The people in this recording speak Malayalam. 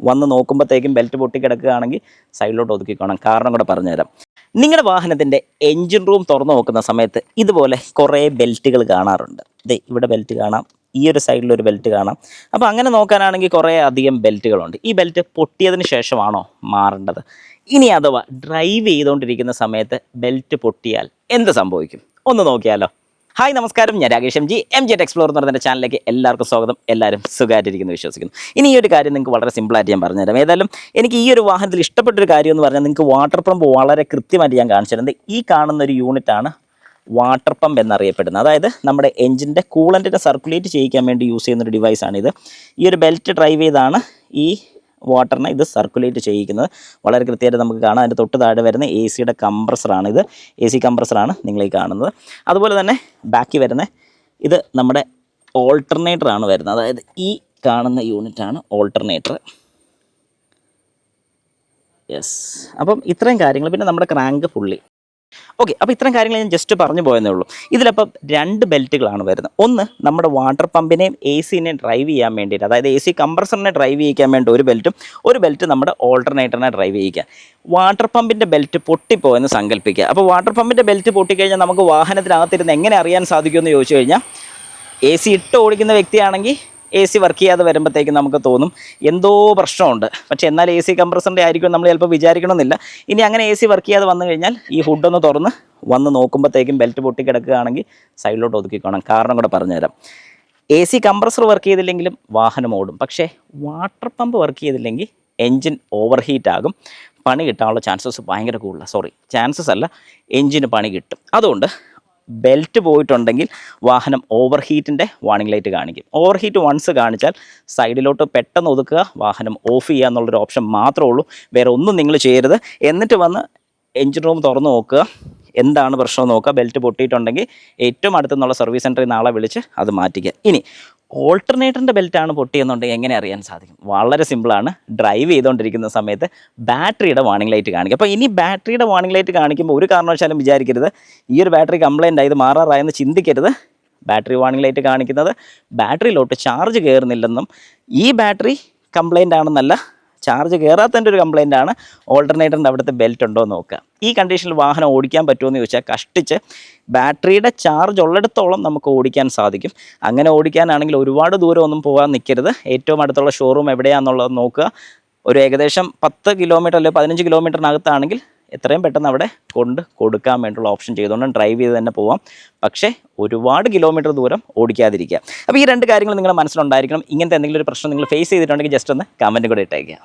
വന്ന് നോക്കുമ്പോഴത്തേക്കും ബെൽറ്റ് പൊട്ടി കിടക്കുകയാണെങ്കിൽ സൈഡിലോട്ട് ഒതുക്കിക്കോണം. കാരണം കൂടെ പറഞ്ഞുതരാം. നിങ്ങളുടെ വാഹനത്തിൻ്റെ എൻജിൻ റൂം തുറന്നു നോക്കുന്ന സമയത്ത് ഇതുപോലെ കുറേ ബെൽറ്റുകൾ കാണാറുണ്ട്. ഇവിടെ ബെൽറ്റ് കാണാം, ഈ ഒരു സൈഡിലൊരു ബെൽറ്റ് കാണാം. അപ്പോൾ അങ്ങനെ നോക്കാനാണെങ്കിൽ കുറേ അധികം ബെൽറ്റുകളുണ്ട്. ഈ ബെൽറ്റ് പൊട്ടിയതിന് ശേഷമാണോ മാറേണ്ടത്? ഇനി അഥവാ ഡ്രൈവ് ചെയ്തുകൊണ്ടിരിക്കുന്ന സമയത്ത് ബെൽറ്റ് പൊട്ടിയാൽ എന്ത് സംഭവിക്കും? ഒന്ന് നോക്കിയാലോ. ഹായ് നമസ്കാരം, ഞാൻ രാകേഷ് എം ജി എക്സ്പ്ലോർ എന്ന് പറയുന്ന ചാനലിലേക്ക് എല്ലാവർക്കും സ്വാഗതം. എല്ലാവരും സുഖമായിട്ടിരിക്കുന്നു വിശ്വസിക്കുന്നു. ഇനി ഈ ഒരു കാര്യം നിങ്ങൾക്ക് വളരെ സിമ്പിളായിട്ട് ഞാൻ പറഞ്ഞുതരാം. ഏതായാലും എനിക്ക് ഈ ഒരു വാഹനത്തിൽ ഇഷ്ടപ്പെട്ടൊരു കാര്യം എന്ന് പറഞ്ഞാൽ നിങ്ങൾക്ക് വാട്ടർ പമ്പ് വളരെ കൃത്യമായിട്ട് ഞാൻ കാണിച്ചു തരുന്നത്. ഈ കാണുന്ന ഒരു യൂണിറ്റാണ് വാട്ടർ പമ്പ് എന്നറിയപ്പെടുന്നത്. അതായത് നമ്മുടെ എഞ്ചിൻ്റെ കൂളൻറ്റിനെ സർക്കുലേറ്റ് ചെയ്യിക്കാൻ വേണ്ടി യൂസ് ചെയ്യുന്നൊരു ഡിവൈസാണിത്. ഈ ഒരു ബെൽറ്റ് ഡ്രൈവ് ചെയ്താണ് ഈ വാട്ടറിനെ ഇത് സർക്കുലേറ്റ് ചെയ്യിക്കുന്നത്. വളരെ കൃത്യമായിട്ട് നമുക്ക് കാണാം. അതിൻ്റെ തൊട്ട് താഴെ വരുന്ന എ സിയുടെ കംപ്രസറാണ് ഇത്. എ സി കംപ്രസറാണ് നിങ്ങളീ കാണുന്നത്. അതുപോലെ തന്നെ ബാക്കി വരുന്ന ഇത് നമ്മുടെ ഓൾട്ടർനേറ്ററാണ് വരുന്നത്. അതായത് ഈ കാണുന്ന യൂണിറ്റാണ് ഓൾട്ടർനേറ്റർ. യെസ്. അപ്പം ഇത്രയും കാര്യങ്ങൾ. പിന്നെ നമ്മുടെ ക്രാങ്ക് ഫുള്ളി ഓക്കെ. അപ്പോൾ ഇത്രയും കാര്യങ്ങൾ ഞാൻ ജസ്റ്റ് പറഞ്ഞു പോയെന്നേ ഉള്ളൂ. ഇതിലപ്പം 2 ബെൽറ്റുകളാണ് വരുന്നത്. ഒന്ന് നമ്മുടെ വാട്ടർ പമ്പിനെയും എ സിനെയും ഡ്രൈവ് ചെയ്യാൻ വേണ്ടിയിട്ട്, അതായത് എ സി കംപ്രസറിനെ ഡ്രൈവ് ചെയ്യിക്കാൻ വേണ്ടി ഒരു ബെൽറ്റും, ഒരു ബെൽറ്റ് നമ്മുടെ ഓൾട്ടർനേറ്ററിനെ ഡ്രൈവ് ചെയ്യിക്കാൻ. വാട്ടർ പമ്പിൻ്റെ ബെൽറ്റ് പൊട്ടിപ്പോയെന്ന് സങ്കല്പിക്കുക. അപ്പോൾ വാട്ടർ പമ്പിൻ്റെ ബെൽറ്റ് പൊട്ടിക്കഴിഞ്ഞാൽ നമുക്ക് വാഹനത്തിനകത്തിരുന്ന് എങ്ങനെ അറിയാൻ സാധിക്കുമെന്ന് ചോദിച്ചു കഴിഞ്ഞാൽ, എ സി ഇട്ട് ഓടിക്കുന്ന വ്യക്തിയാണെങ്കിൽ എ സി വർക്ക് ചെയ്യാതെ വരുമ്പോഴത്തേക്കും നമുക്ക് തോന്നും എന്തോ പ്രശ്നമുണ്ട്. പക്ഷേ എന്നാൽ എ സി കംപ്രസറിൻ്റെ ആയിരിക്കും നമ്മൾ ചിലപ്പോൾ വിചാരിക്കണമെന്നില്ല. ഇനി അങ്ങനെ എ സി വർക്ക് ചെയ്യാതെ വന്നു കഴിഞ്ഞാൽ ഈ ഹുഡൊന്ന് തുറന്ന് വന്ന് നോക്കുമ്പോഴത്തേക്കും ബെൽറ്റ് പൊട്ടി കിടക്കുകയാണെങ്കിൽ സൈഡിലോട്ട് ഒതുക്കിക്കോണം. കാരണം കൂടെ പറഞ്ഞുതരാം. എ സി കംപ്രസർ വർക്ക് ചെയ്തില്ലെങ്കിലും വാഹനം ഓടും. പക്ഷേ വാട്ടർ പമ്പ് വർക്ക് ചെയ്തില്ലെങ്കിൽ എൻജിൻ ഓവർ ഹീറ്റ് ആകും. പണി കിട്ടാനുള്ള ചാൻസസ് ഭയങ്കര കൂടുതലാണ്. ചാൻസസ് അല്ല, എൻജിന് പണി കിട്ടും. അതുകൊണ്ട് ബെൽറ്റ് പോയിട്ടുണ്ടെങ്കിൽ വാഹനം ഓവർ ഹീറ്റിൻ്റെ വാർണിംഗ് ലൈറ്റ് കാണിക്കും. ഓവർ ഹീറ്റ് വൺസ് കാണിച്ചാൽ സൈഡിലോട്ട് പെട്ടെന്ന് ഒതുക്കുക, വാഹനം ഓഫ് ചെയ്യുക എന്നുള്ളൊരു ഓപ്ഷൻ മാത്രമേ ഉള്ളൂ. വേറെ ഒന്നും നിങ്ങൾ ചെയ്യരുത്. എന്നിട്ട് വന്ന് എൻജിൻ റൂം തുറന്ന് നോക്കുക, എന്താണ് പ്രശ്നം നോക്കുക. ബെൽറ്റ് പൊട്ടിയിട്ടുണ്ടെങ്കിൽ ഏറ്റവും അടുത്തുനിന്നുള്ള സർവീസ് സെൻറ്ററിൽ നാളെ വിളിച്ച് അത് മാറ്റിക്കുക. ഇനി ഓൾട്ടർനേറ്ററിൻ്റെ ബെൽറ്റാണ് പൊട്ടിയെന്നുണ്ടെങ്കിൽ എങ്ങനെ അറിയാൻ സാധിക്കും? വളരെ സിമ്പിളാണ്. ഡ്രൈവ് ചെയ്തുകൊണ്ടിരിക്കുന്ന സമയത്ത് ബാറ്ററിയുടെ വാർണിംഗ് ലൈറ്റ് കാണിക്കും. അപ്പോൾ ഇനി ബാറ്ററിയുടെ വാർണിംഗ് ലൈറ്റ് കാണിക്കുമ്പോൾ ഒരു കാരണവശാലും വിചാരിക്കരുത് ഈ ഒരു ബാറ്ററി കംപ്ലൈൻ്റ് ആയത് മാറാറായെന്ന് ചിന്തിക്കരുത്. ബാറ്ററി വാർണിംഗ് ലൈറ്റ് കാണിക്കുന്നത് ബാറ്ററിയിലോട്ട് ചാർജ് കയറുന്നില്ലെന്നും ഈ ബാറ്ററി കംപ്ലൈൻ്റ് ആണെന്നല്ല, ചാർജ് കയറാത്തതിൻ്റെ ഒരു കംപ്ലൈൻ്റ് ആണ്. ഓൾട്ടർനേറ്ററിൻ്റെ അവിടുത്തെ ബെൽറ്റ് ഉണ്ടോ എന്ന് നോക്കുക. ഈ കണ്ടീഷനിൽ വാഹനം ഓടിക്കാൻ പറ്റുമെന്ന് ചോദിച്ചാൽ കഷ്ടിച്ച് ബാറ്ററിയുടെ ചാർജ് ഉള്ളിടത്തോളം നമുക്ക് ഓടിക്കാൻ സാധിക്കും. അങ്ങനെ ഓടിക്കാനാണെങ്കിൽ ഒരുപാട് ദൂരം ഒന്നും പോകാൻ നിൽക്കരുത്. ഏറ്റവും അടുത്തുള്ള ഷോറൂം എവിടെയാണെന്നുള്ളത് നോക്കുക. ഒരു ഏകദേശം 10 കിലോമീറ്റർ അല്ലെങ്കിൽ 15 കിലോമീറ്ററിനകത്താണെങ്കിൽ എത്രയും പെട്ടെന്ന് അവിടെ കൊടുക്കാൻ വേണ്ടിയുള്ള ഓപ്ഷൻ ചെയ്തുകൊണ്ട് ഡ്രൈവ് ചെയ്ത് തന്നെ പോവാം. പക്ഷേ ഒരുപാട് കിലോമീറ്റർ ദൂരം ഓടിക്കാതിരിക്കുക. അപ്പോൾ ഈ 2 കാര്യങ്ങൾ നിങ്ങളുടെ മനസ്സിലുണ്ടായിരിക്കണം. ഇങ്ങനത്തെ എന്തെങ്കിലും ഒരു പ്രശ്നം നിങ്ങൾ ഫേസ് ചെയ്തിട്ടുണ്ടെങ്കിൽ ജസ്റ്റ് ഒന്ന് കമൻറ്റ് കൂടെ ഇട്ടേക്കുക.